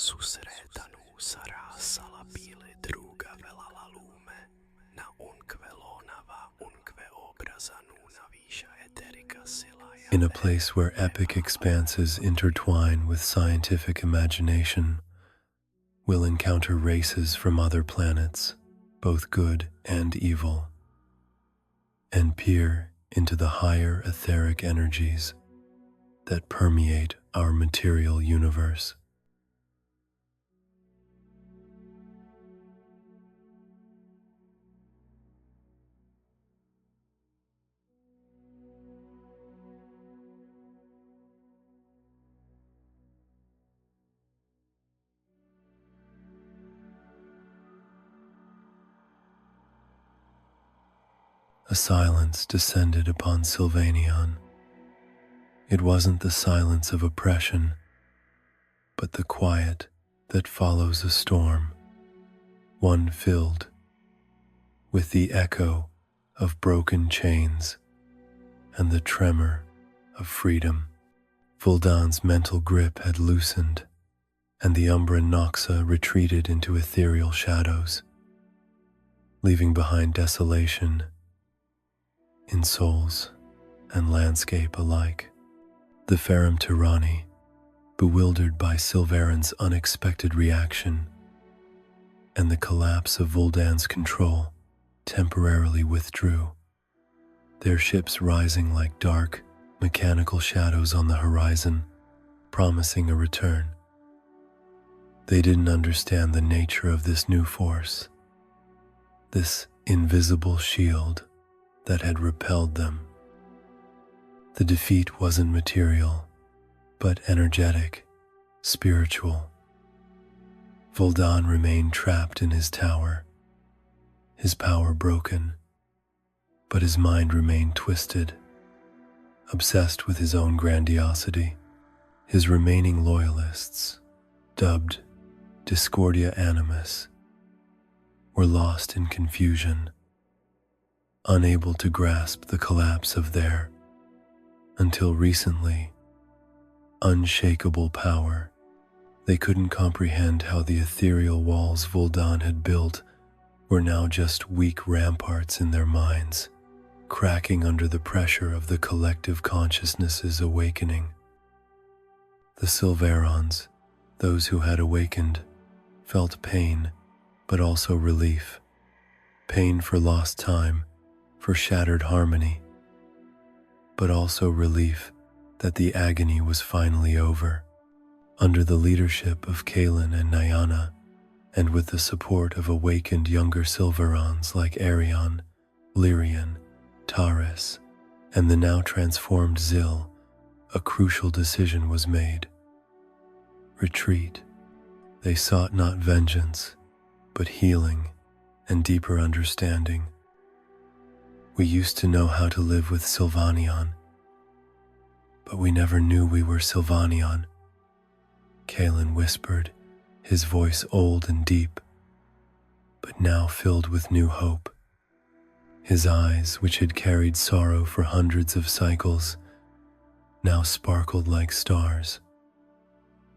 susretanu sarasala bile druga velala lume, na unque lonava unque obrazanu navisha Etherica Sylvaeron. In a place where epic expanses intertwine with scientific imagination, we'll encounter races from other planets, both good and evil, and peer into the higher etheric energies that permeate our material universe. A silence descended upon Sylvaeron. It wasn't the silence of oppression, but the quiet that follows a storm, one filled with the echo of broken chains and the tremor of freedom. Vuldan's mental grip had loosened, and the Umbra Noxa retreated into ethereal shadows, leaving behind desolation in souls and landscape alike. The Ferrum Tyranny, bewildered by Sylvaeron's unexpected reaction and the collapse of Vuldan's control, temporarily withdrew, their ships rising like dark, mechanical shadows on the horizon, promising a return. They didn't understand the nature of this new force, this invisible shield that had repelled them. The defeat wasn't material, but energetic, spiritual. Vuldan remained trapped in his tower, his power broken, but his mind remained twisted, obsessed with his own grandiosity. His remaining loyalists, dubbed Discordia Animus, were lost in confusion, unable to grasp the collapse of their, until recently, unshakable power. They couldn't comprehend how the ethereal walls Vuldan had built were now just weak ramparts in their minds, cracking under the pressure of the collective consciousness's awakening. The Sylvaerons, those who had awakened, felt pain, but also relief. Pain for lost time, for shattered harmony, but also relief that the agony was finally over. Under the leadership of Kaelin and Nyana, and with the support of awakened younger Sylvaerons like Arion, Lyrian, Taurus, and the now transformed Zil, a crucial decision was made. Retreat. They sought not vengeance, but healing and deeper understanding. We used to know how to live with Sylvaeon, but we never knew we were Sylvaeon, Kaelin whispered, his voice old and deep, but now filled with new hope. His eyes, which had carried sorrow for hundreds of cycles, now sparkled like stars.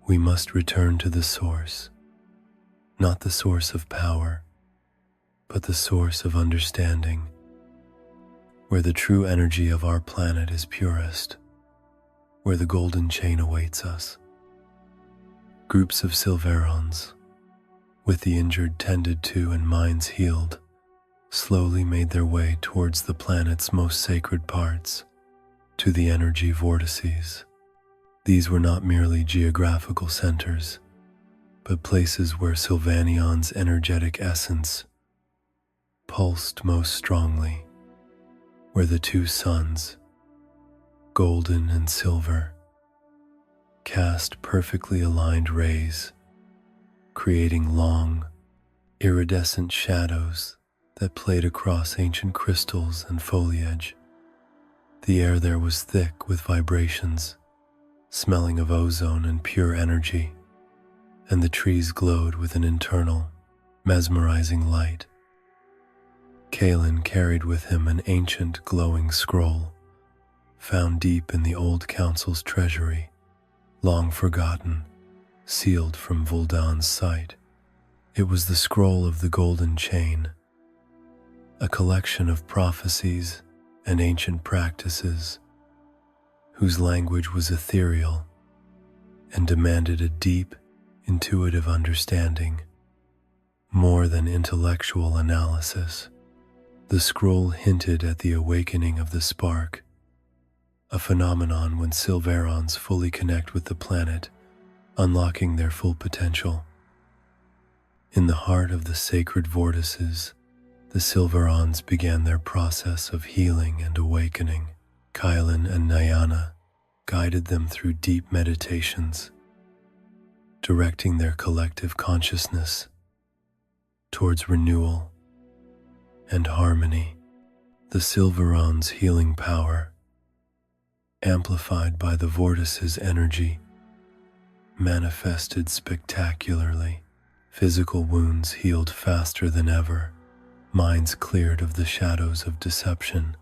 We must return to the source, not the source of power, but the source of understanding, where the true energy of our planet is purest, where the golden chain awaits us. Groups of Sylvaerons, with the injured tended to and minds healed, slowly made their way towards the planet's most sacred parts, to the energy vortices. These were not merely geographical centers, but places where Sylvaeon's energetic essence pulsed most strongly, where the two suns, golden and silver, cast perfectly aligned rays, creating long, iridescent shadows that played across ancient crystals and foliage. The air there was thick with vibrations, smelling of ozone and pure energy, and the trees glowed with an internal, mesmerizing light. Kaelin carried with him an ancient glowing scroll, found deep in the old council's treasury, long forgotten, sealed from Vuldan's sight. It was the scroll of the Golden Chain, a collection of prophecies and ancient practices whose language was ethereal and demanded a deep, intuitive understanding more than intellectual analysis. The scroll hinted at the awakening of the spark, a phenomenon when Sylvaerons fully connect with the planet, unlocking their full potential. In the heart of the sacred vortices, the Sylvaerons began their process of healing and awakening. Kylan and Nyana guided them through deep meditations, directing their collective consciousness towards renewal and harmony. The Sylvaerons' healing power, amplified by the vortice's energy, manifested spectacularly. Physical wounds healed faster than ever, minds cleared of the shadows of deception,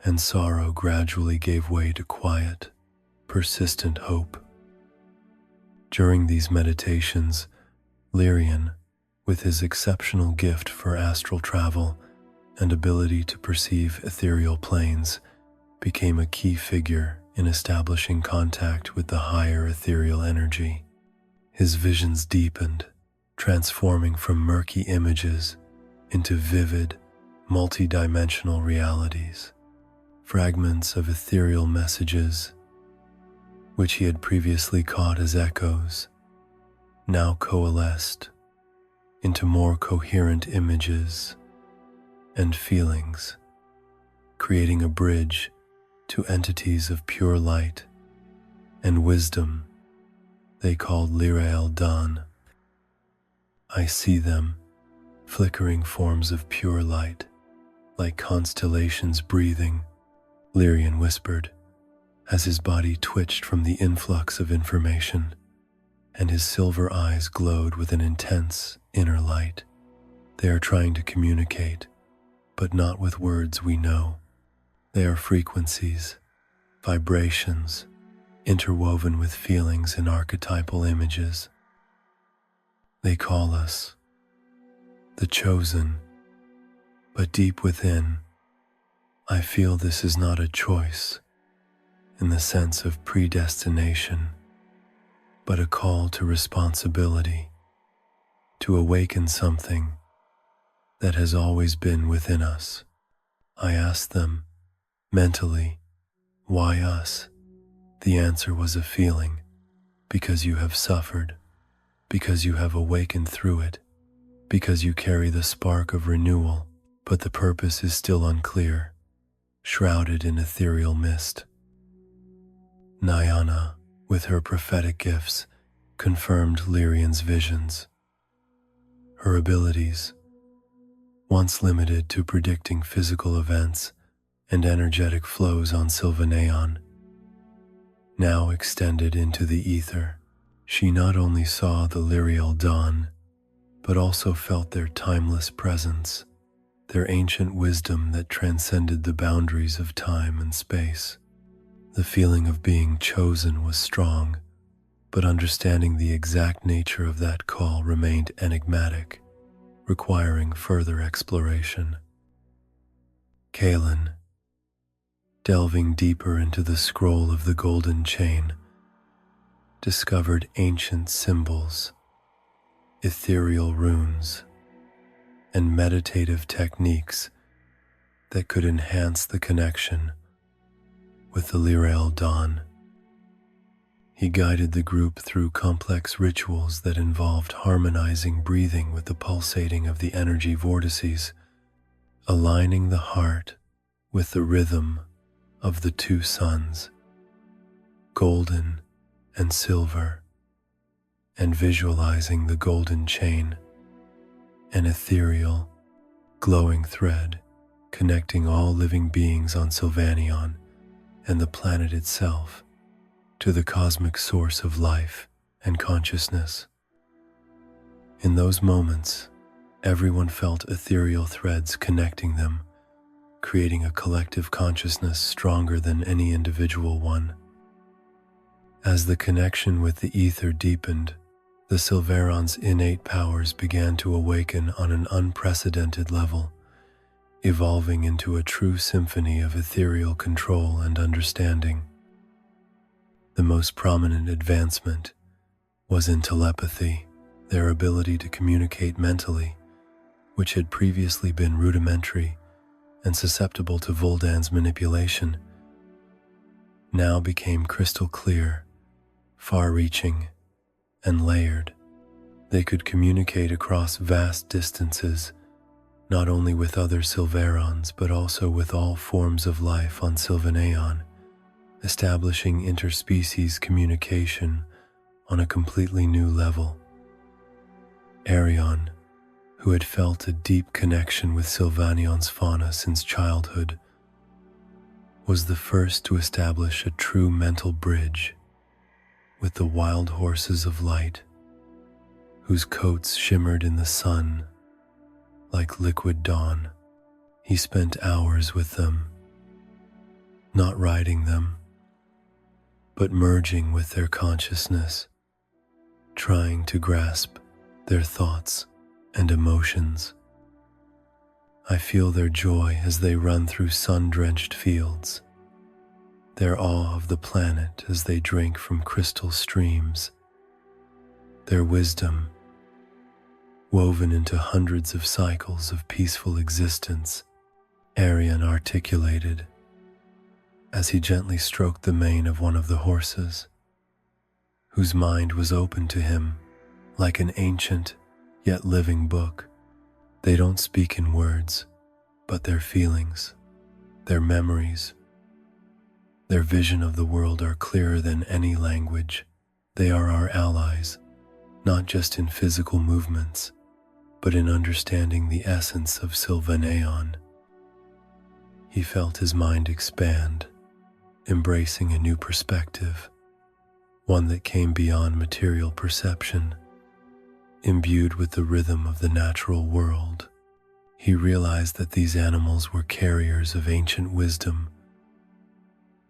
and sorrow gradually gave way to quiet, persistent hope. During these meditations, Lyrian, with his exceptional gift for astral travel and ability to perceive ethereal planes, became a key figure in establishing contact with the higher ethereal energy. His visions deepened, transforming from murky images into vivid, multi-dimensional realities. Fragments of ethereal messages, which he had previously caught as echoes, now coalesced into more coherent images and feelings, creating a bridge to entities of pure light and wisdom they called Lyrael Dan. I see them, flickering forms of pure light, like constellations breathing, Lyrian whispered, as his body twitched from the influx of information, and his silver eyes glowed with an intense inner light. They are trying to communicate, but not with words we know. They are frequencies, vibrations, interwoven with feelings and archetypal images. They call us the chosen, but deep within, I feel this is not a choice in the sense of predestination, but a call to responsibility, to awaken something that has always been within us. I asked them, mentally, why us? The answer was a feeling, because you have suffered, because you have awakened through it, because you carry the spark of renewal, but the purpose is still unclear, shrouded in ethereal mist. Nyana, with her prophetic gifts, confirmed Lyrian's visions. Her abilities, once limited to predicting physical events and energetic flows on Sylvaeron, now extended into the ether. She not only saw the Lyrael dawn, but also felt their timeless presence, their ancient wisdom that transcended the boundaries of time and space. The feeling of being chosen was strong, but understanding the exact nature of that call remained enigmatic, requiring further exploration. Kaelin, delving deeper into the scroll of the Golden Chain, discovered ancient symbols, ethereal runes, and meditative techniques that could enhance the connection with the Lyrael dawn. He guided the group through complex rituals that involved harmonizing breathing with the pulsating of the energy vortices, aligning the heart with the rhythm of the two suns, golden and silver, and visualizing the golden chain, an ethereal, glowing thread connecting all living beings on Sylvaeon and the planet itself to the cosmic source of life and consciousness. In those moments, everyone felt ethereal threads connecting them, creating a collective consciousness stronger than any individual one. As the connection with the ether deepened, The Sylvaerons' innate powers began to awaken on an unprecedented level, evolving into a true symphony of ethereal control and understanding. The most prominent advancement was in telepathy, their ability to communicate mentally, which had previously been rudimentary and susceptible to Vuldan's manipulation, now became crystal clear, far-reaching, and layered. They could communicate across vast distances, not only with other Sylvaerons but also with all forms of life on Sylvaeon, establishing interspecies communication on a completely new level. Arion, who had felt a deep connection with Sylvaneon's fauna since childhood, was the first to establish a true mental bridge with the wild horses of light, whose coats shimmered in the sun like liquid dawn. He spent hours with them, not riding them, but merging with their consciousness, trying to grasp their thoughts and emotions. I feel their joy as they run through sun-drenched fields, their awe of the planet as they drink from crystal streams, their wisdom woven into hundreds of cycles of peaceful existence. Arion articulated as he gently stroked the mane of one of the horses, whose mind was open to him like an ancient yet living book. They don't speak in words, but their feelings, their memories, their vision of the world are clearer than any language. They are our allies, not just in physical movements, but in understanding the essence of Sylvaeon. He felt his mind expand, embracing a new perspective, one that came beyond material perception. Imbued with the rhythm of the natural world, he realized that these animals were carriers of ancient wisdom,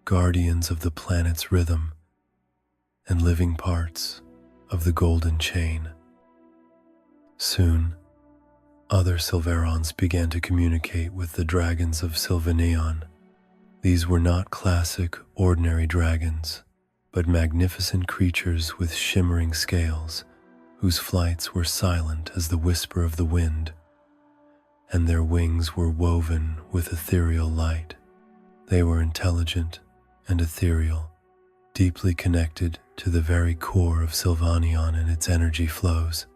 guardians of the planet's rhythm, and living parts of the golden chain. Soon, other Sylvaerons began to communicate with the dragons of Sylvaeon. These were not classic, ordinary dragons, but magnificent creatures with shimmering scales, whose flights were silent as the whisper of the wind, and their wings were woven with ethereal light. They were intelligent and ethereal, deeply connected to the very core of Sylvaeon and its energy flows.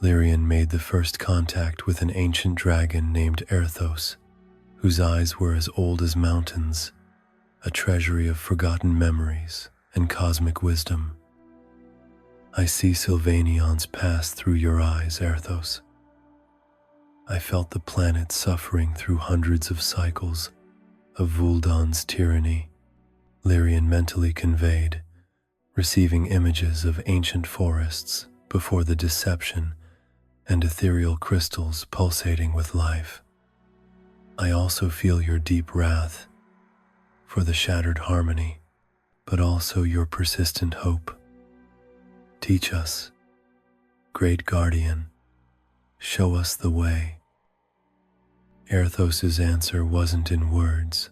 Lyrian made the first contact with an ancient dragon named Erthos, whose eyes were as old as mountains, a treasury of forgotten memories and cosmic wisdom. I see Sylvaeons pass through your eyes, Erthos. I felt the planet suffering through hundreds of cycles of Vuldan's tyranny, Lyrian mentally conveyed, receiving images of ancient forests before the deception and ethereal crystals pulsating with life. I also feel your deep wrath for the shattered harmony, but also your persistent hope. Teach us, great guardian, show us the way. Erthos's answer wasn't in words,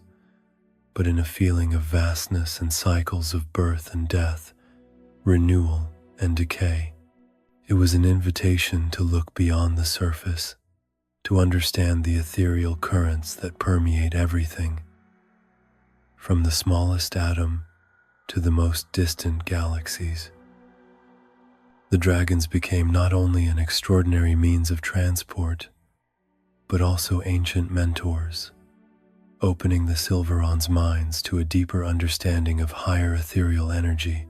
but in a feeling of vastness and cycles of birth and death, renewal and decay. It was an invitation to look beyond the surface, to understand the ethereal currents that permeate everything, from the smallest atom to the most distant galaxies. The dragons became not only an extraordinary means of transport, but also ancient mentors, opening the Sylvaerons' minds to a deeper understanding of higher ethereal energy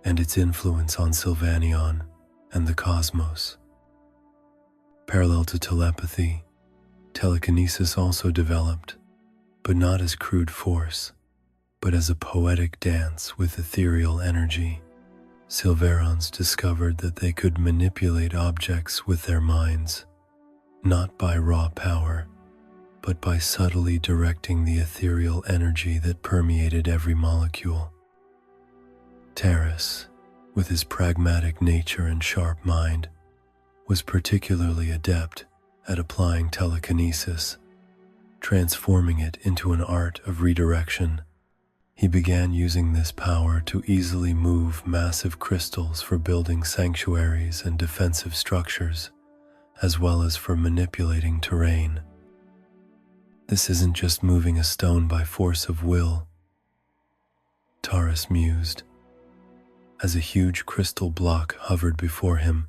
and its influence on Sylvaeon and the cosmos. Parallel to telepathy, telekinesis also developed, but not as crude force, but as a poetic dance with ethereal energy. Sylvaerons discovered that they could manipulate objects with their minds, not by raw power, but by subtly directing the ethereal energy that permeated every molecule. Terrace, with his pragmatic nature and sharp mind, was particularly adept at applying telekinesis, transforming it into an art of redirection. He began using this power to easily move massive crystals for building sanctuaries and defensive structures, as well as for manipulating terrain. This isn't just moving a stone by force of will, Taurus mused, as a huge crystal block hovered before him,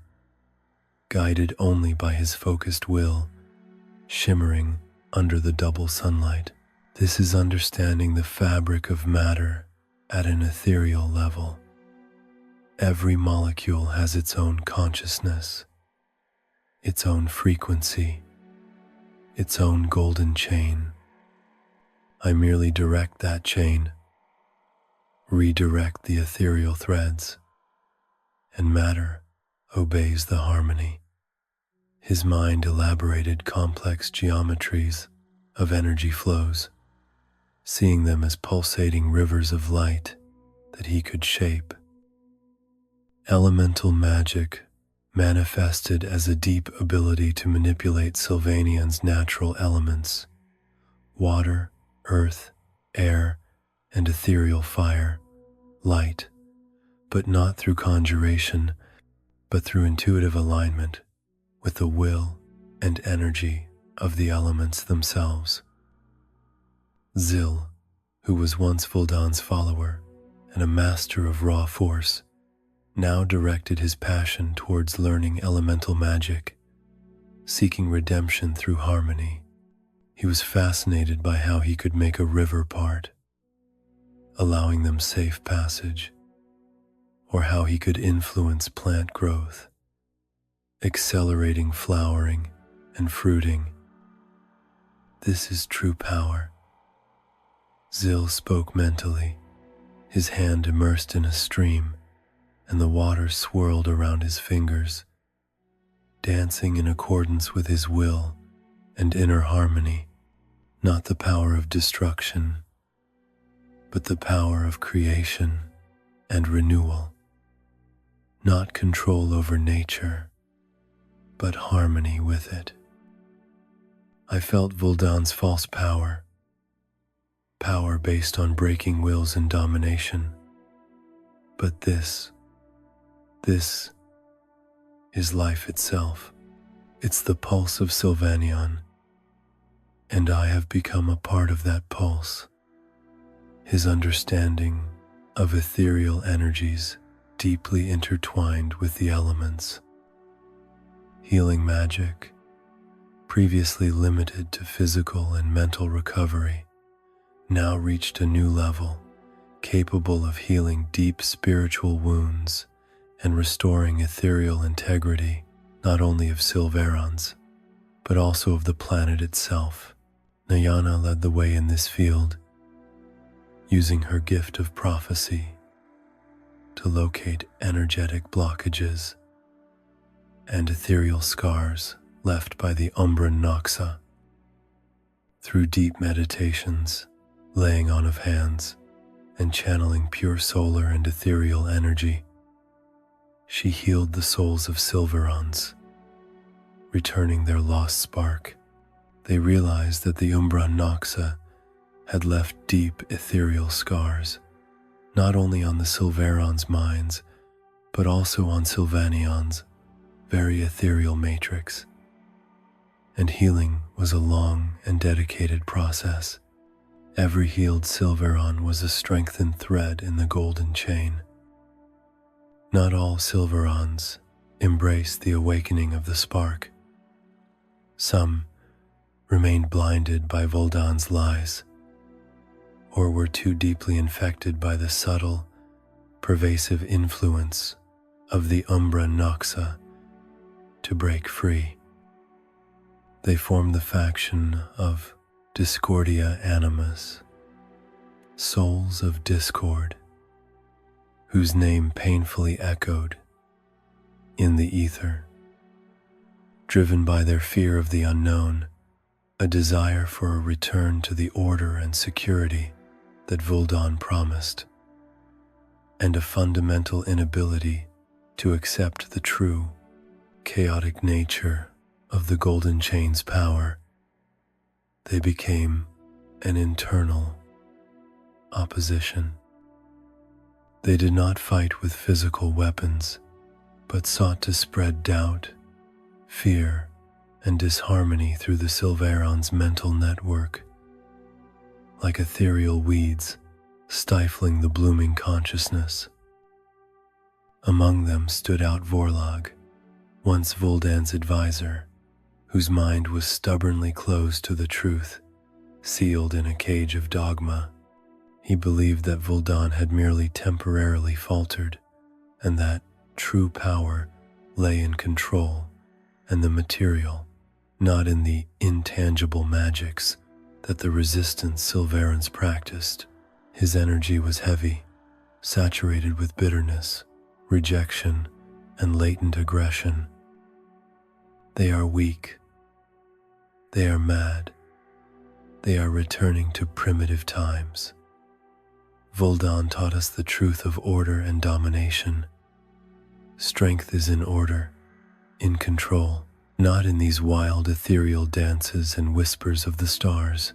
guided only by his focused will, shimmering under the double sunlight. This is understanding the fabric of matter at an ethereal level. Every molecule has its own consciousness, its own frequency, its own golden chain. I merely direct that chain, redirect the ethereal threads, and matter obeys the harmony. His mind elaborated complex geometries of energy flows, seeing them as pulsating rivers of light that he could shape. Elemental magic manifested as a deep ability to manipulate Sylvaeon's natural elements, water, earth, air, and ethereal fire, light, but not through conjuration, but through intuitive alignment with the will and energy of the elements themselves. Zil, who was once Vuldan's follower and a master of raw force, now directed his passion towards learning elemental magic, seeking redemption through harmony. He was fascinated by how he could make a river part, allowing them safe passage, or how he could influence plant growth, accelerating flowering and fruiting. This is true power. Zil spoke mentally, his hand immersed in a stream, and the water swirled around his fingers, dancing in accordance with his will and inner harmony, not the power of destruction, but the power of creation and renewal, not control over nature, but harmony with it. I felt Vuldan's false power based on breaking wills and domination, but this is life itself. It's the pulse of Sylvaeon, and I have become a part of that pulse. His understanding of ethereal energies deeply intertwined with the elements. Healing magic, previously limited to physical and mental recovery, now reached a new level, capable of healing deep spiritual wounds and restoring ethereal integrity, not only of Sylvaerons, but also of the planet itself. Nayana led the way in this field, using her gift of prophecy to locate energetic blockages and ethereal scars left by the Umbran Noxa. Through deep meditations, laying on of hands, and channeling pure solar and ethereal energy, she healed the souls of Sylvaerons, returning their lost spark. They realized that the Umbran Noxa had left deep ethereal scars, not only on the Sylvaerons' minds, but also on Sylvaneon's very ethereal matrix. And healing was a long and dedicated process. Every healed Sylvaeron was a strengthened thread in the golden chain. Not all Sylvaerons embraced the awakening of the spark. Some remained blinded by Vuldan's lies, or were too deeply infected by the subtle, pervasive influence of the Umbra Noxa to break free. They formed the faction of Discordia Animus, Souls of Discord, whose name painfully echoed in the ether. Driven by their fear of the unknown, a desire for a return to the order and security that Vuldan promised. and a fundamental inability to accept the true, chaotic nature of the Golden Chain's power. They became an internal opposition. They did not fight with physical weapons, but sought to spread doubt, fear, and disharmony through the Sylvaeron's mental network, like ethereal weeds stifling the blooming consciousness. Among them stood out Vorlog, once Vuldan's advisor, whose mind was stubbornly closed to the truth, sealed in a cage of dogma. He believed that Vuldan had merely temporarily faltered, and that true power lay in control and the material, not in the intangible magics that the resistance Sylvaerons practiced. His energy was heavy, saturated with bitterness, rejection, and latent aggression. They are weak. They are mad. They are returning to primitive times. Vuldan taught us the truth of order and domination. Strength is in order, in control, not in these wild ethereal dances and whispers of the stars,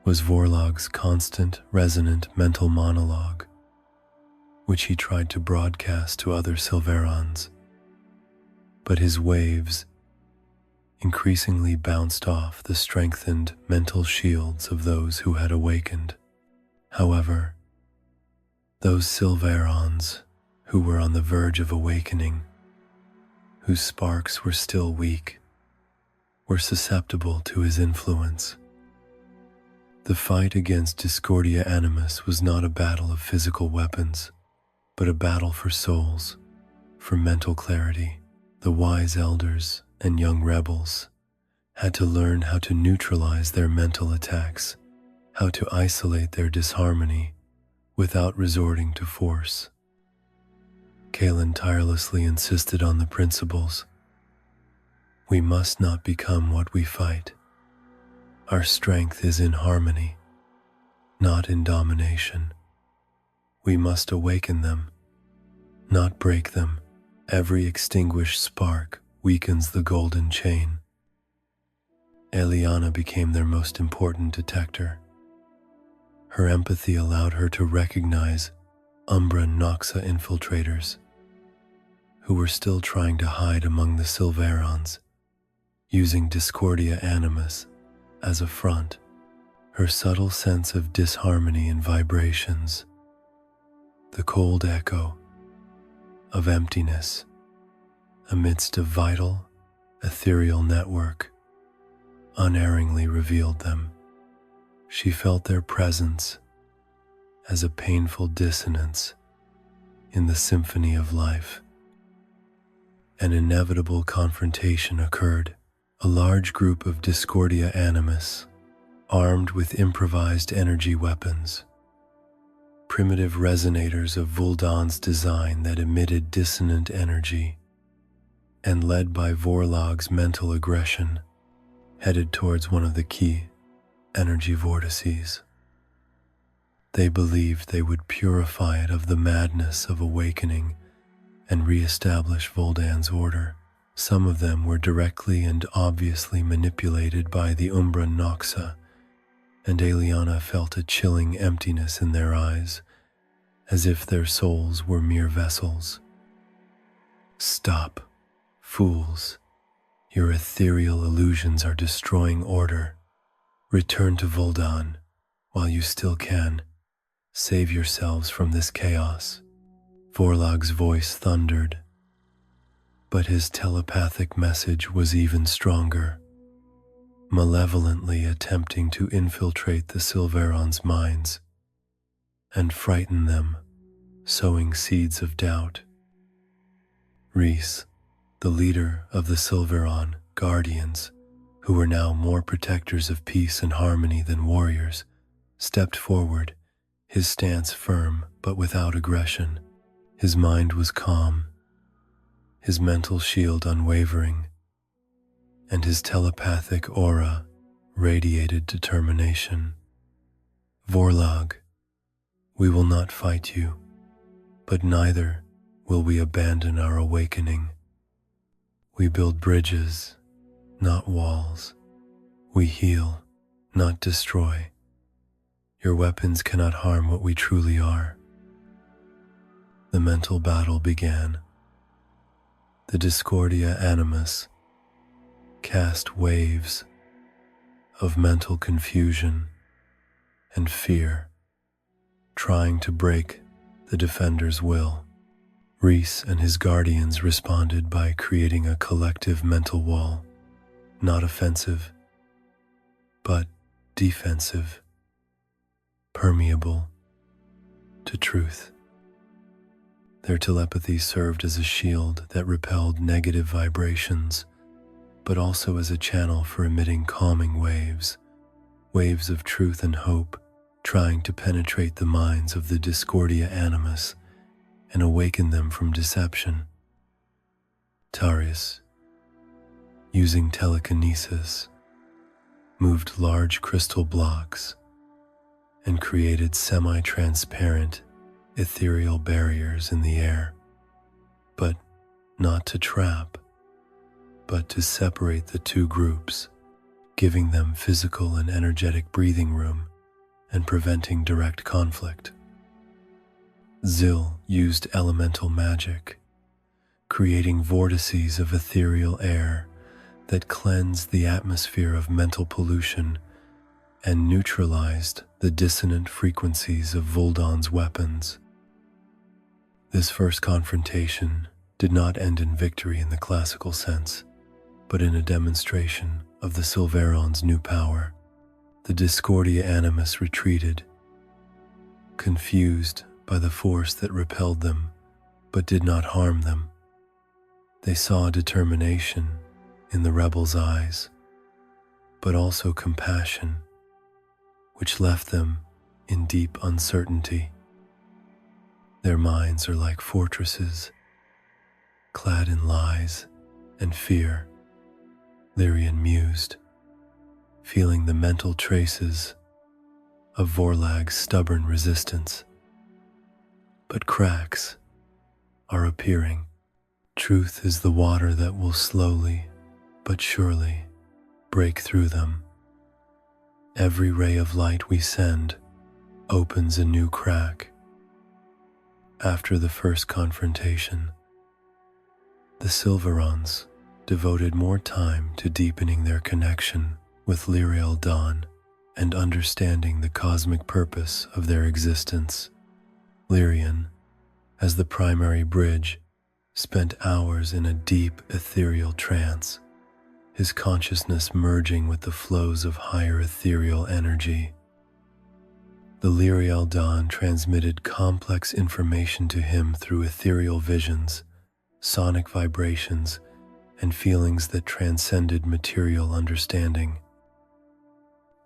was Vorlog's constant, resonant mental monologue, which he tried to broadcast to other Sylvaerons. But his waves increasingly bounced off the strengthened mental shields of those who had awakened. However, those Sylvaerons who were on the verge of awakening, whose sparks were still weak, were susceptible to his influence. The fight against Discordia Animus was not a battle of physical weapons, but a battle for souls, for mental clarity. The wise elders and young rebels had to learn how to neutralize their mental attacks, how to isolate their disharmony without resorting to force. Kaelin tirelessly insisted on the principles. We must not become what we fight. Our strength is in harmony, not in domination. We must awaken them, not break them. Every extinguished spark weakens the golden chain. Eliana became their most important detector. Her empathy allowed her to recognize Umbra Noxa infiltrators, who were still trying to hide among the Sylvaerons, using Discordia Animus as a front. Her subtle sense of disharmony and vibrations, the cold echo of emptiness amidst a vital, ethereal network, unerringly revealed them. She felt their presence as a painful dissonance in the symphony of life. An inevitable confrontation occurred. A large group of Discordia Animus, armed with improvised energy weapons, primitive resonators of Vuldan's design that emitted dissonant energy, and led by Vorlog's mental aggression, headed towards one of the key energy vortices. They believed they would purify it of the madness of awakening and re-establish Vuldan's order. Some of them were directly and obviously manipulated by the Umbra Noxa, and Eliana felt a chilling emptiness in their eyes, as if their souls were mere vessels. Stop, fools. Your ethereal illusions are destroying order. Return to Vuldan while you still can. Save yourselves from this chaos. Vorlog's voice thundered, but his telepathic message was even stronger, malevolently attempting to infiltrate the Sylvaerons' minds and frighten them, sowing seeds of doubt. Rhys, the leader of the Sylvaeron Guardians, who were now more protectors of peace and harmony than warriors, stepped forward, his stance firm but without aggression. His mind was calm, his mental shield unwavering, and his telepathic aura radiated determination. Vorlog, we will not fight you. But neither will we abandon our awakening. We build bridges, not walls. We heal, not destroy. Your weapons cannot harm what we truly are. The mental battle began. The Discordia Animus cast waves of mental confusion and fear, trying to break the defender's will. Reese and his guardians responded by creating a collective mental wall, not offensive, but defensive, permeable to truth. Their telepathy served as a shield that repelled negative vibrations, but also as a channel for emitting calming waves of truth and hope, trying to penetrate the minds of the Discordia Animus and awaken them from deception. Tarius, using telekinesis, moved large crystal blocks and created semi-transparent ethereal barriers in the air, but not to trap, but to separate the two groups, giving them physical and energetic breathing room and preventing direct conflict. Zil used elemental magic, creating vortices of ethereal air that cleansed the atmosphere of mental pollution and neutralized the dissonant frequencies of Vuldan's weapons. This first confrontation did not end in victory in the classical sense, but in a demonstration of the Sylvaeron's new power. The Discordia Animus retreated, confused by the force that repelled them, but did not harm them. They saw determination in the rebels' eyes, but also compassion, which left them in deep uncertainty. Their minds are like fortresses, clad in lies and fear. Lyrian mused, feeling the mental traces of Vorlag's stubborn resistance. But cracks are appearing. Truth is the water that will slowly but surely break through them. Every ray of light we send opens a new crack. After the first confrontation, the Sylvaerons devoted more time to deepening their connection with Lyriel Dawn and understanding the cosmic purpose of their existence. Lyrian, as the primary bridge, spent hours in a deep ethereal trance, his consciousness merging with the flows of higher ethereal energy. The Lyriel Dawn transmitted complex information to him through ethereal visions, sonic vibrations, and feelings that transcended material understanding.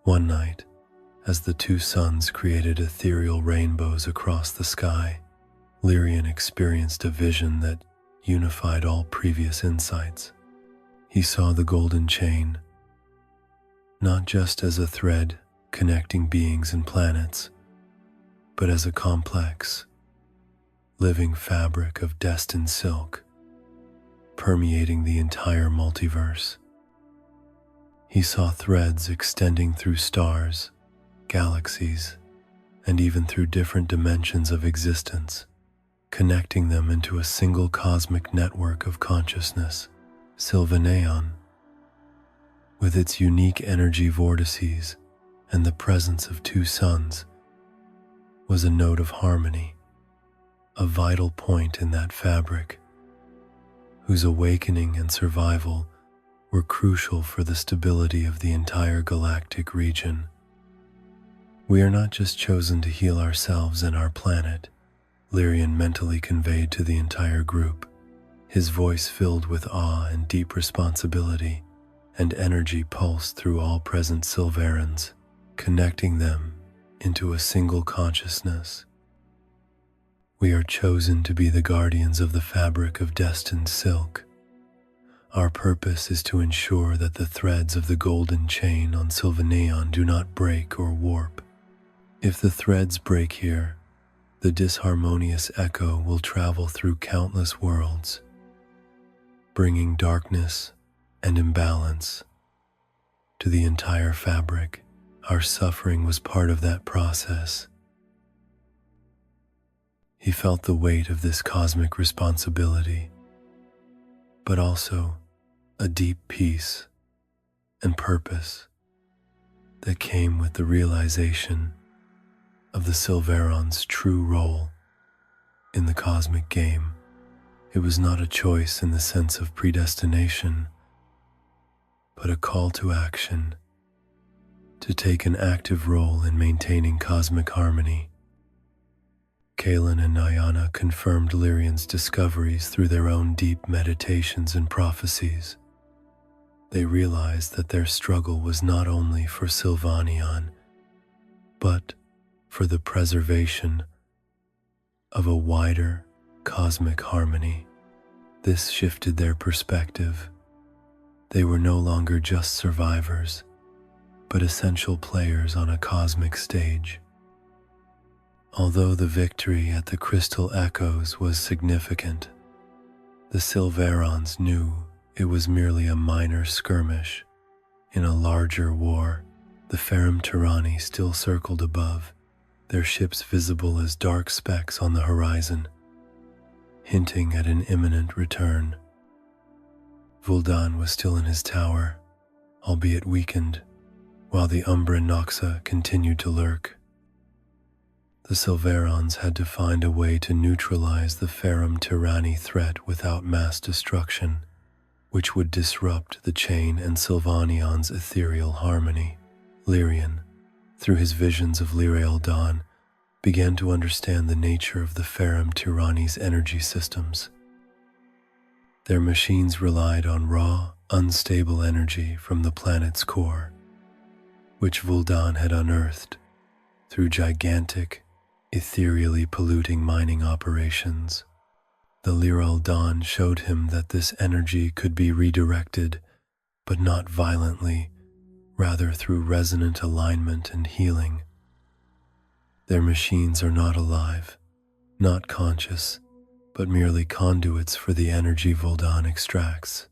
One night, as the two suns created ethereal rainbows across the sky, Lyrian experienced a vision that unified all previous insights. He saw the golden chain, not just as a thread connecting beings and planets, but as a complex, living fabric of destined silk, permeating the entire multiverse. He saw threads extending through stars, galaxies, and even through different dimensions of existence, connecting them into a single cosmic network of consciousness. Sylvaeron, with its unique energy vortices and the presence of two suns, was a note of harmony, a vital point in that fabric, whose awakening and survival were crucial for the stability of the entire galactic region. We are not just chosen to heal ourselves and our planet, Lyrian mentally conveyed to the entire group, his voice filled with awe and deep responsibility, and energy pulsed through all present Sylvaerons, connecting them into a single consciousness. We are chosen to be the guardians of the fabric of destined silk. Our purpose is to ensure that the threads of the golden chain on Sylvaeron do not break or warp. If the threads break here, the disharmonious echo will travel through countless worlds, bringing darkness and imbalance to the entire fabric. Our suffering was part of that process. He felt the weight of this cosmic responsibility, but also a deep peace and purpose that came with the realization of the Sylvaerons' true role in the cosmic game. It was not a choice in the sense of predestination, but a call to action, to take an active role in maintaining cosmic harmony. Kaelin and Nyana confirmed Lyrion's discoveries through their own deep meditations and prophecies. They realized that their struggle was not only for Sylvaeon, but for the preservation of a wider cosmic harmony. This shifted their perspective. They were no longer just survivors, but essential players on a cosmic stage. Although the victory at the Crystal Echoes was significant, the Sylvaerons knew it was merely a minor skirmish in a larger war. The tyranny still circled above, their ships visible as dark specks on the horizon, hinting at an imminent return. Vuldan was still in his tower, albeit weakened, while the Umbra Noxa continued to lurk. The Sylvaerons had to find a way to neutralize the tyranny threat without mass destruction, which would disrupt the chain and Sylvaneon's ethereal harmony. Lyrion, through his visions of Lyrael Dawn, began to understand the nature of the tyranny's energy systems. Their machines relied on raw, unstable energy from the planet's core, which Vuldan had unearthed through gigantic, ethereally polluting mining operations. The Lyrael Dawn showed him that this energy could be redirected, but not violently, rather through resonant alignment and healing. Their machines are not alive, not conscious, but merely conduits for the energy Vuldan extracts.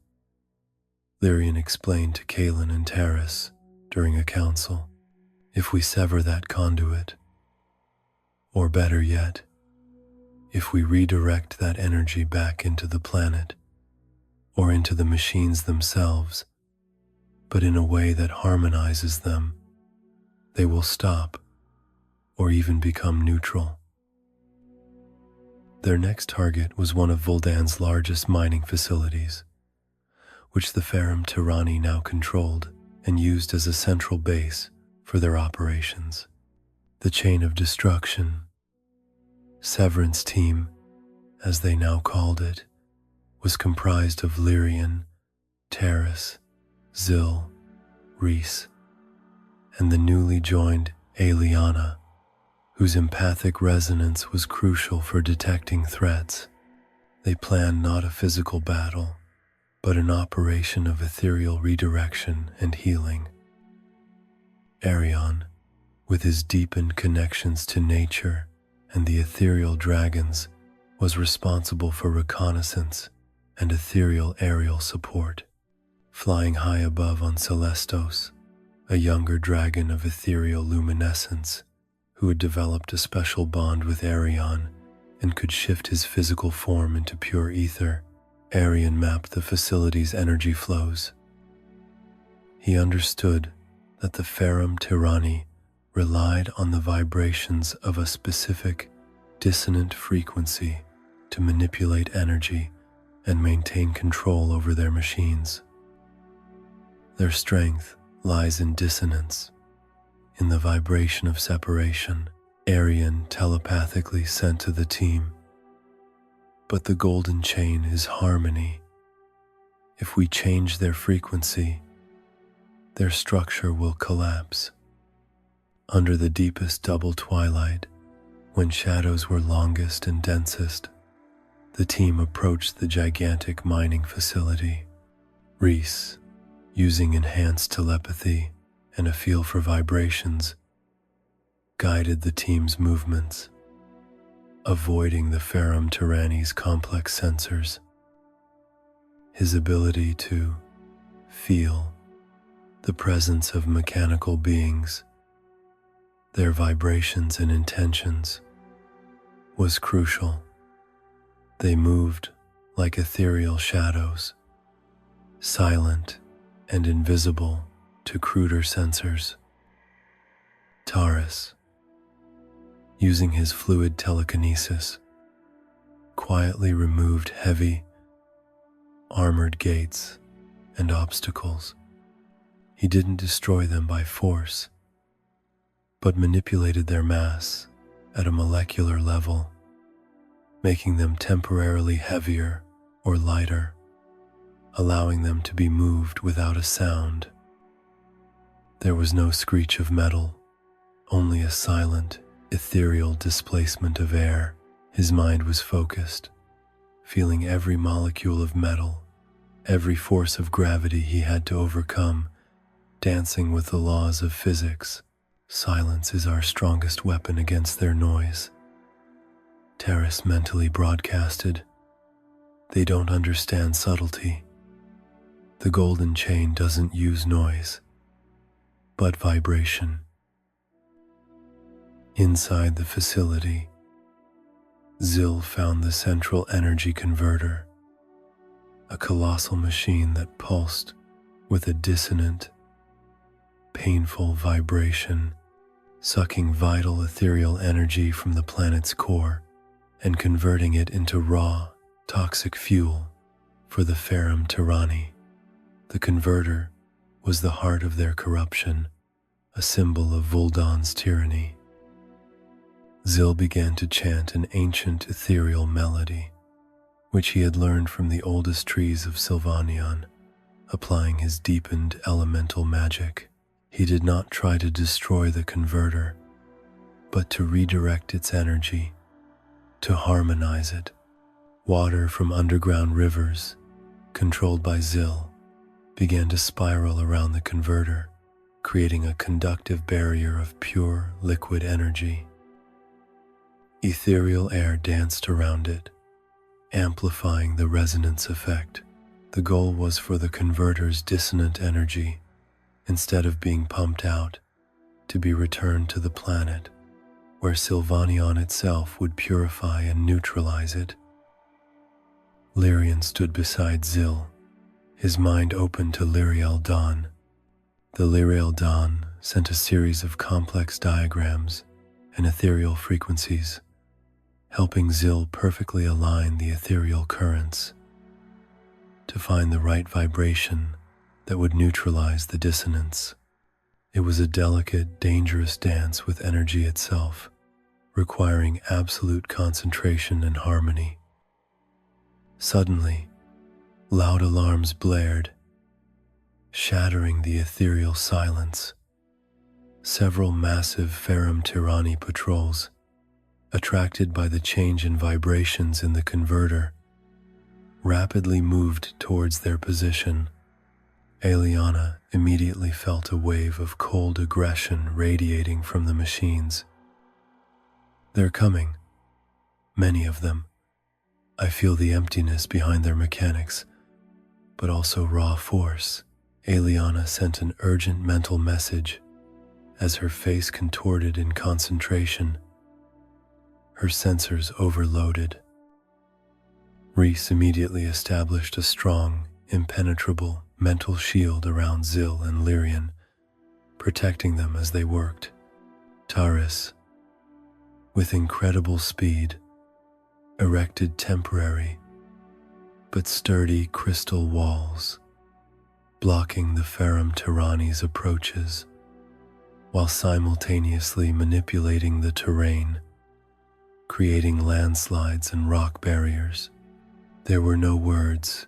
Lyrion explained to Kaelin and Terrace during a council, if we sever that conduit, or better yet, if we redirect that energy back into the planet, or into the machines themselves, but in a way that harmonizes them, they will stop, or even become neutral. Their next target was one of Vuldan's largest mining facilities, which the tyranny now controlled and used as a central base for their operations. The chain of destruction, Severance Team, as they now called it, was comprised of Lyrion, Terrace, Zil, Reese, and the newly joined Aeliana, whose empathic resonance was crucial for detecting threats. They planned not a physical battle, but an operation of ethereal redirection and healing. Arion, with his deepened connections to nature and the ethereal dragons, was responsible for reconnaissance and ethereal aerial support. Flying high above on Celestos, a younger dragon of ethereal luminescence, who had developed a special bond with Arion and could shift his physical form into pure ether, Arion mapped the facility's energy flows. He understood that the tyranny relied on the vibrations of a specific, dissonant frequency to manipulate energy and maintain control over their machines. Their strength lies in dissonance, in the vibration of separation, Arion telepathically sent to the team. But the golden chain is harmony. If we change their frequency, their structure will collapse. Under the deepest double twilight, when shadows were longest and densest, the team approached the gigantic mining facility. Reese, using enhanced telepathy and a feel for vibrations, guided the team's movements. avoiding the Ferrum Tyranny's complex sensors. His ability to feel the presence of mechanical beings, their vibrations and intentions, was crucial. They moved like ethereal shadows, silent and invisible to cruder sensors. Taurus, using his fluid telekinesis, quietly removed heavy, armored gates and obstacles. He didn't destroy them by force, but manipulated their mass at a molecular level, making them temporarily heavier or lighter, allowing them to be moved without a sound. There was no screech of metal, only a silent, ethereal displacement of air. His mind was focused, feeling every molecule of metal, every force of gravity he had to overcome, dancing with the laws of physics. Silence is our strongest weapon against their noise. Taurus mentally broadcasted. They don't understand subtlety. The golden chain doesn't use noise, but vibration. Inside the facility, Zil found the central energy converter, a colossal machine that pulsed with a dissonant, painful vibration, sucking vital ethereal energy from the planet's core and converting it into raw, toxic fuel for the Ferrum Tyranny. The converter was the heart of their corruption, a symbol of Vuldan's tyranny. Zil began to chant an ancient ethereal melody, which he had learned from the oldest trees of Sylvaeron, applying his deepened elemental magic. He did not try to destroy the converter, but to redirect its energy, to harmonize it. Water from underground rivers, controlled by Zil, began to spiral around the converter, creating a conductive barrier of pure liquid energy. Ethereal air danced around it, amplifying the resonance effect. The goal was for the converter's dissonant energy, instead of being pumped out, to be returned to the planet, where Sylvaeron itself would purify and neutralize it. Lyrian stood beside Zil, his mind open to Lyriel Dawn. The Lyriel Dawn sent a series of complex diagrams and ethereal frequencies, helping Zil perfectly align the ethereal currents to find the right vibration that would neutralize the dissonance. It was a delicate, dangerous dance with energy itself, requiring absolute concentration and harmony. Suddenly, loud alarms blared, shattering the ethereal silence. Several massive Ferrum Tyranny patrols, attracted by the change in vibrations in the converter, rapidly moved towards their position. Eliana immediately felt a wave of cold aggression radiating from the machines. They're coming, many of them. I feel the emptiness behind their mechanics, but also raw force. Eliana sent an urgent mental message as her face contorted in concentration, her sensors overloaded. Reese immediately established a strong, impenetrable mental shield around Zil and Lyrian, protecting them as they worked. Taurus, with incredible speed, erected temporary but sturdy crystal walls, blocking the Ferrum Tyranny's approaches, while simultaneously manipulating the terrain, creating landslides and rock barriers. There were no words,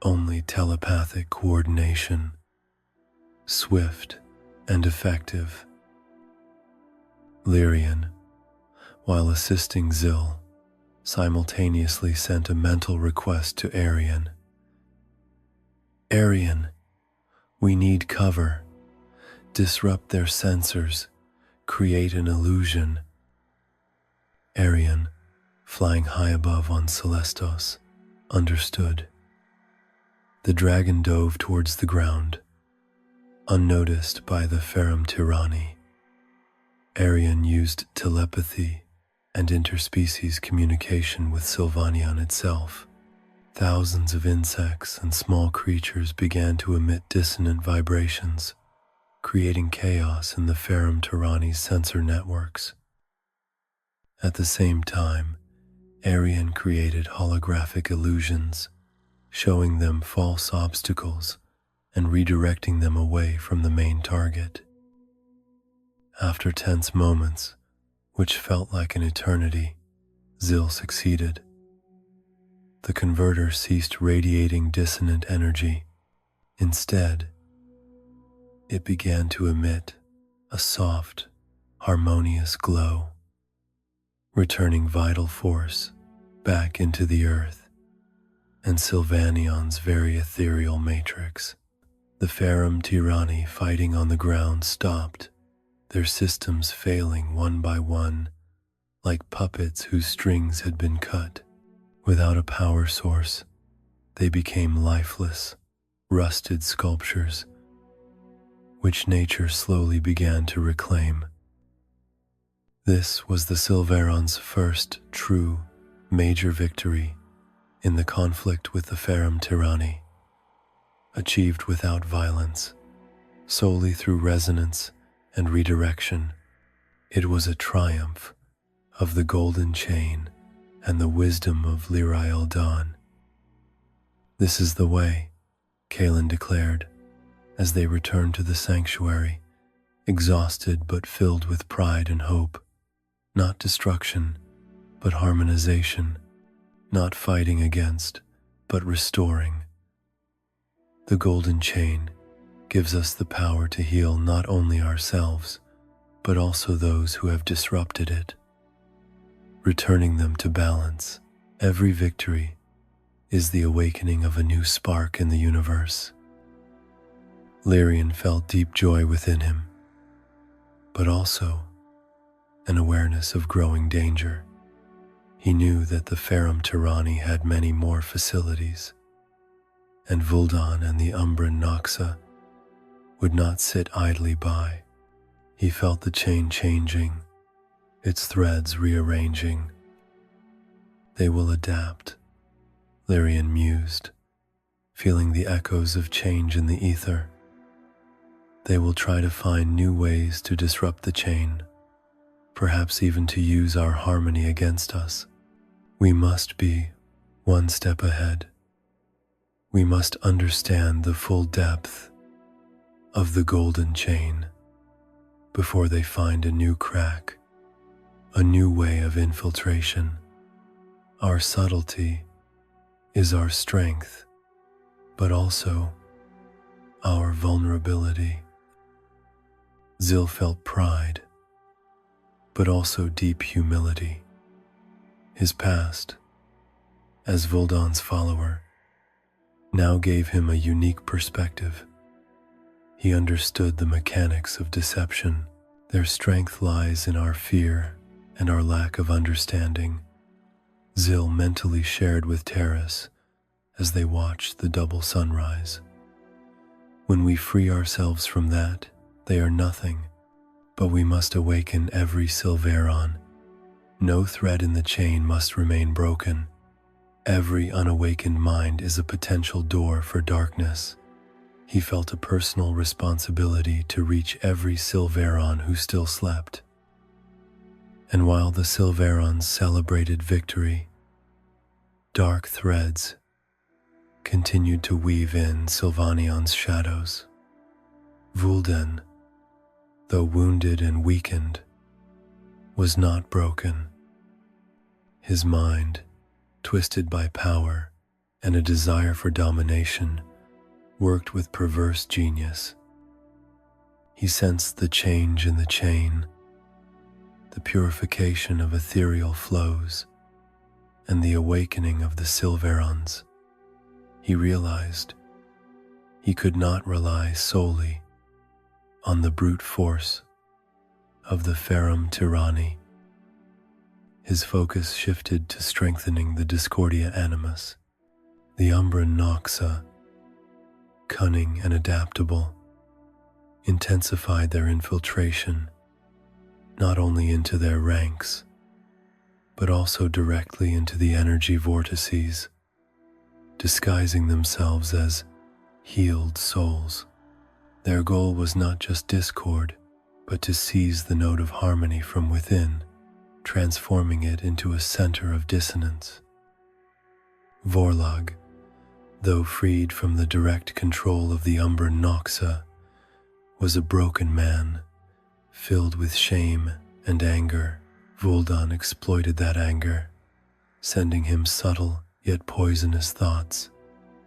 only telepathic coordination, swift and effective. Lyrian, while assisting Zil, simultaneously sent a mental request to Arian. Arian, we need cover. Disrupt their sensors, create an illusion. Arion, flying high above on Celestos, understood. The dragon dove towards the ground, unnoticed by the tyranny. Arion used telepathy and interspecies communication with Sylvaeron itself. Thousands of insects and small creatures began to emit dissonant vibrations, creating chaos in the tyranny's sensor networks. At the same time, Arion created holographic illusions, showing them false obstacles and redirecting them away from the main target. After tense moments, which felt like an eternity, Zyl succeeded. The converter ceased radiating dissonant energy. Instead, it began to emit a soft, harmonious glow, returning vital force back into the earth and Sylvaeon's very ethereal matrix. The tyranny fighting on the ground stopped, their systems failing one by one, like puppets whose strings had been cut. Without a power source, they became lifeless, rusted sculptures, which nature slowly began to reclaim. This was the Sylvaeron's first true, major victory in the conflict with the tyranny, achieved without violence, solely through resonance and redirection. It was a triumph of the golden chain and the wisdom of Lyrael Dawn. "This is the way," Kaelin declared, as they returned to the sanctuary, exhausted but filled with pride and hope. Not destruction, but harmonization. Not fighting against, but restoring. The golden chain gives us the power to heal not only ourselves, but also those who have disrupted it, returning them to balance. Every victory is the awakening of a new spark in the universe. Lyrian felt deep joy within him, but also an awareness of growing danger. He knew that the tyranny had many more facilities, and Vuldan and the Umbran Noxa would not sit idly by. He felt the chain changing, its threads rearranging. They will adapt, Lyrian mused, feeling the echoes of change in the ether. They will try to find new ways to disrupt the chain, perhaps even to use our harmony against us. We must be one step ahead. We must understand the full depth of the golden chain before they find a new crack, a new way of infiltration. Our subtlety is our strength, but also our vulnerability. Zyl felt pride, but also deep humility. His past, as Vuldan's follower, now gave him a unique perspective. He understood the mechanics of deception. Their strength lies in our fear and our lack of understanding, Zyl mentally shared with Terrace as they watched the double sunrise. When we free ourselves from that, they are nothing, but we must awaken every Sylvaeron. No thread in the chain must remain broken. Every unawakened mind is a potential door for darkness. He felt a personal responsibility to reach every Sylvaeron who still slept. And while the Sylvaerons celebrated victory, dark threads continued to weave in Sylvaeon's shadows. Vuldan, though wounded and weakened, was not broken. His mind, twisted by power and a desire for domination, worked with perverse genius. He sensed the change in the chain, the purification of ethereal flows, and the awakening of the Sylvaerons. He realized he could not rely solely on the brute force of the tyranny. his focus shifted to strengthening the Discordia Animus. The Umbra Noxa, cunning and adaptable, intensified their infiltration not only into their ranks, but also directly into the energy vortices, disguising themselves as healed souls. Their goal was not just discord, but to seize the note of harmony from within, transforming it into a center of dissonance. Vorlog, though freed from the direct control of the Umbra Noxa, was a broken man, filled with shame and anger. Vuldan exploited that anger, sending him subtle yet poisonous thoughts,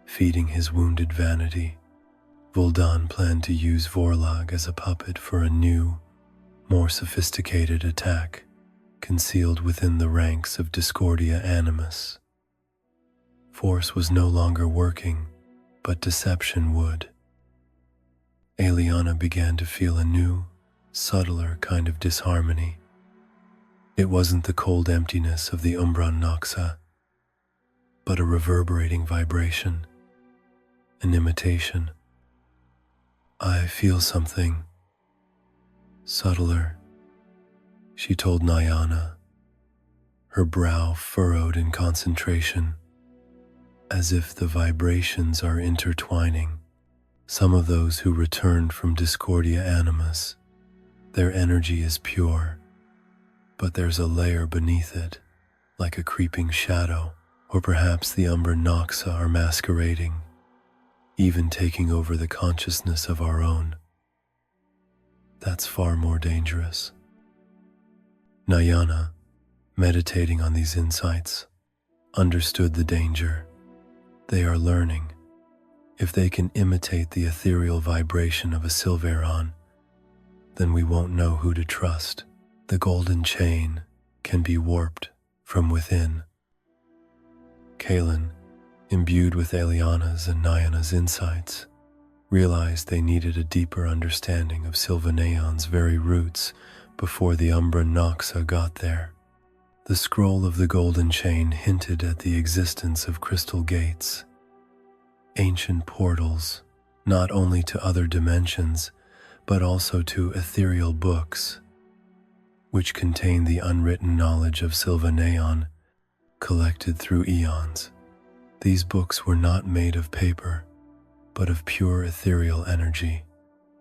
feeding his wounded vanity. Vuldan planned to use Vorlog as a puppet for a new, more sophisticated attack, concealed within the ranks of Discordia Animus. Force was no longer working, but deception would. Eliana began to feel a new, subtler kind of disharmony. It wasn't the cold emptiness of the Umbra Noxa, but a reverberating vibration, an imitation. I feel something subtler, she told Nyana, her brow furrowed in concentration, as if the vibrations are intertwining. Some of those who returned from Discordia Animus, their energy is pure, but there's a layer beneath it, like a creeping shadow, or perhaps the Umbra Noxa are masquerading, even taking over the consciousness of our own. That's far more dangerous. Nyana, meditating on these insights, understood the danger. They are learning. If they can imitate the ethereal vibration of a Sylvaeron, then we won't know who to trust. The golden chain can be warped from within. Kaelin, imbued with Eliana's and Nyana's insights, realized they needed a deeper understanding of Sylvaeon's very roots before the Umbra Noxa got there. The scroll of the golden chain hinted at the existence of crystal gates, ancient portals, not only to other dimensions, but also to ethereal books, which contain the unwritten knowledge of Sylvaeon collected through eons. These books were not made of paper, but of pure ethereal energy,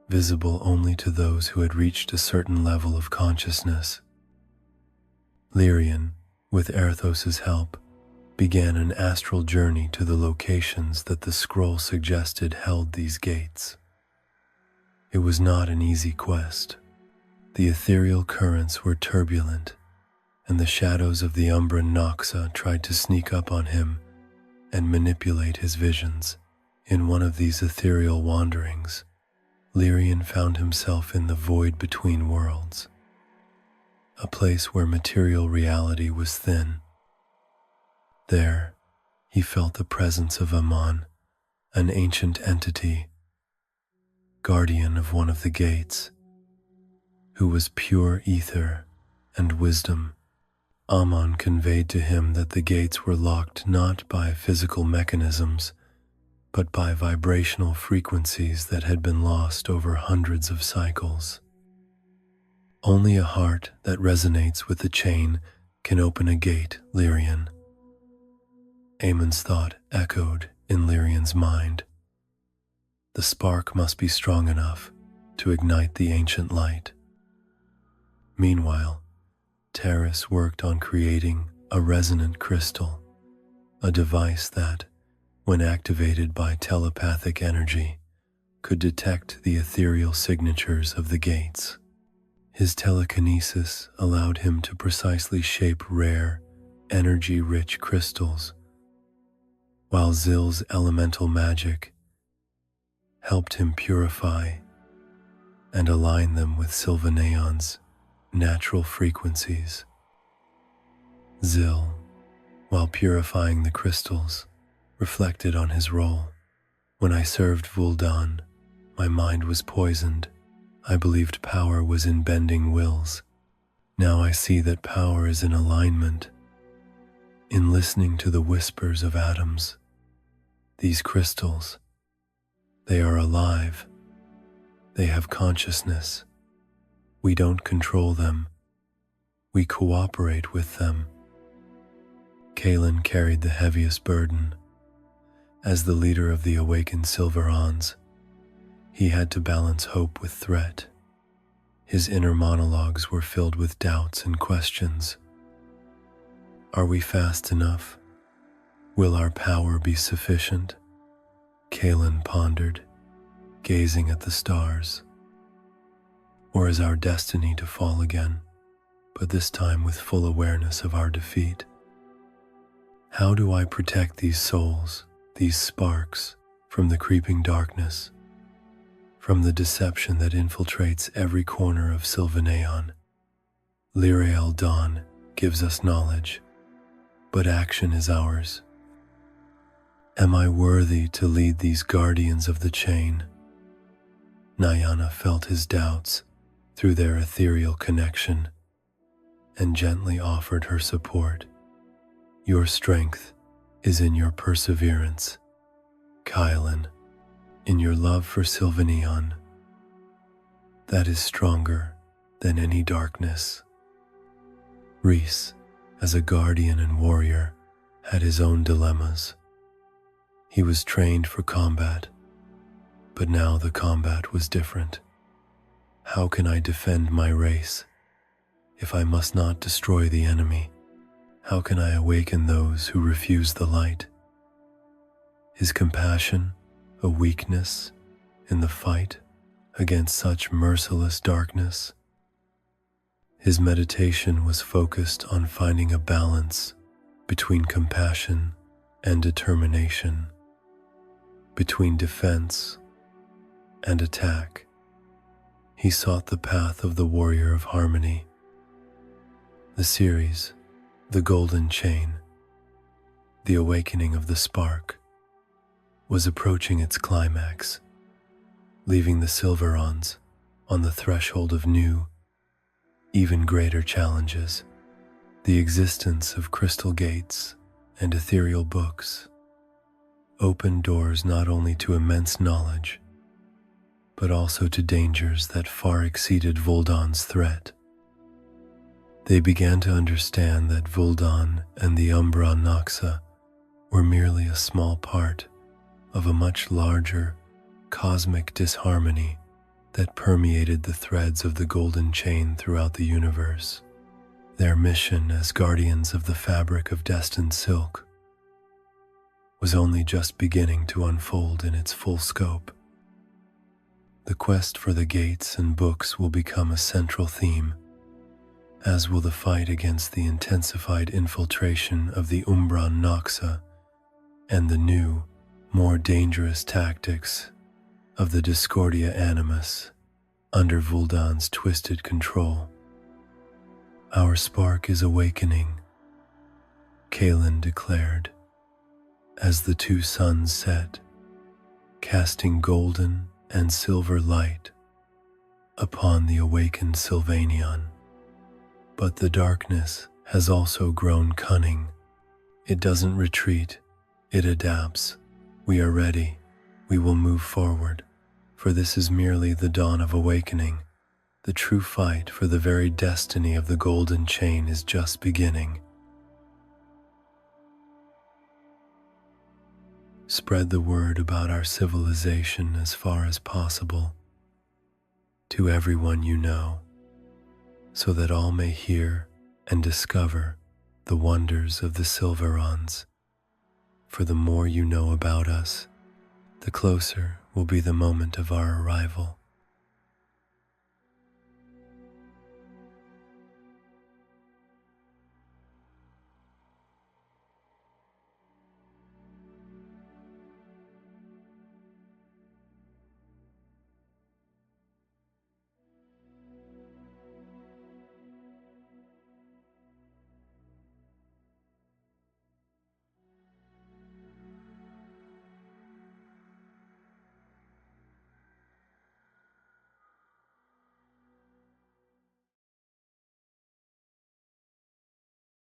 visible only to those who had reached a certain level of consciousness. Lyrian, with Erthos's help, began an astral journey to the locations that the scroll suggested held these gates. It was not an easy quest. The ethereal currents were turbulent, and the shadows of the Umbra Noxa tried to sneak up on him and manipulate his visions. In one of these ethereal wanderings, Lyrian found himself in the void between worlds, a place where material reality was thin. There, he felt the presence of Amon, an ancient entity, guardian of one of the gates, who was pure ether and wisdom. Amon conveyed to him that the gates were locked not by physical mechanisms, but by vibrational frequencies that had been lost over hundreds of cycles. Only a heart that resonates with the chain can open a gate, Lyrian. Amon's thought echoed in Lyrian's mind. The spark must be strong enough to ignite the ancient light. Meanwhile, Terrace worked on creating a resonant crystal, a device that, when activated by telepathic energy, could detect the ethereal signatures of the gates. His telekinesis allowed him to precisely shape rare, energy-rich crystals, while Zill's elemental magic helped him purify and align them with Sylvaeon's natural frequencies. Zill, while purifying the crystals, reflected on his role. When I served Vuldan, my mind was poisoned. I believed power was in bending wills, Now I see that power is in alignment, in listening to the whispers of atoms. These crystals, they are alive. They have consciousness. We don't control them. We cooperate with them. Kaelin carried the heaviest burden. As the leader of the awakened Sylvaerons, he had to balance hope with threat. His inner monologues were filled with doubts and questions. Are we fast enough? Will our power be sufficient? Kaelin pondered, gazing at the stars. Or is our destiny to fall again, but this time with full awareness of our defeat? How do I protect these souls, these sparks, from the creeping darkness, from the deception that infiltrates every corner of Sylvaeon? Lyrael Dawn gives us knowledge, but action is ours. Am I worthy to lead these guardians of the chain? Nyana felt his doubts through their ethereal connection and gently offered her support. Your strength is in your perseverance, Kaelin, in your love for Sylvaeon. That is stronger than any darkness. Rhys, as a guardian and warrior, had his own dilemmas. He was trained for combat, but now the combat was different. How can I defend my race if I must not destroy the enemy? How can I awaken those who refuse the light? Is compassion a weakness in the fight against such merciless darkness? His meditation was focused on finding a balance between compassion and determination, between defense and attack. He sought the path of the warrior of harmony. The series, The Golden Chain, the awakening of the spark, was approaching its climax, leaving the Sylvaerons on the threshold of new, even greater challenges. The existence of crystal gates and ethereal books opened doors not only to immense knowledge, but also to dangers that far exceeded Vuldan's threat. They began to understand that Vuldan and the Umbra Noxa were merely a small part of a much larger cosmic disharmony that permeated the threads of the golden chain throughout the universe. Their mission as guardians of the fabric of destined silk was only just beginning to unfold in its full scope. The quest for the gates and books will become a central theme, as will the fight against the intensified infiltration of the Umbra Noxa and the new, more dangerous tactics of the Discordia Animus under Vuldan's twisted control. Our spark is awakening, Kaelin declared, as the two suns set, casting golden and silver light upon the awakened Sylvaeon. But the darkness has also grown cunning. It doesn't retreat, it adapts. We are ready. We will move forward, for this is merely the dawn of awakening. The true fight for the very destiny of the golden chain is just beginning. Spread the word about our civilization as far as possible to everyone you know, so that all may hear and discover the wonders of the Sylvaerons. For the more you know about us, the closer will be the moment of our arrival.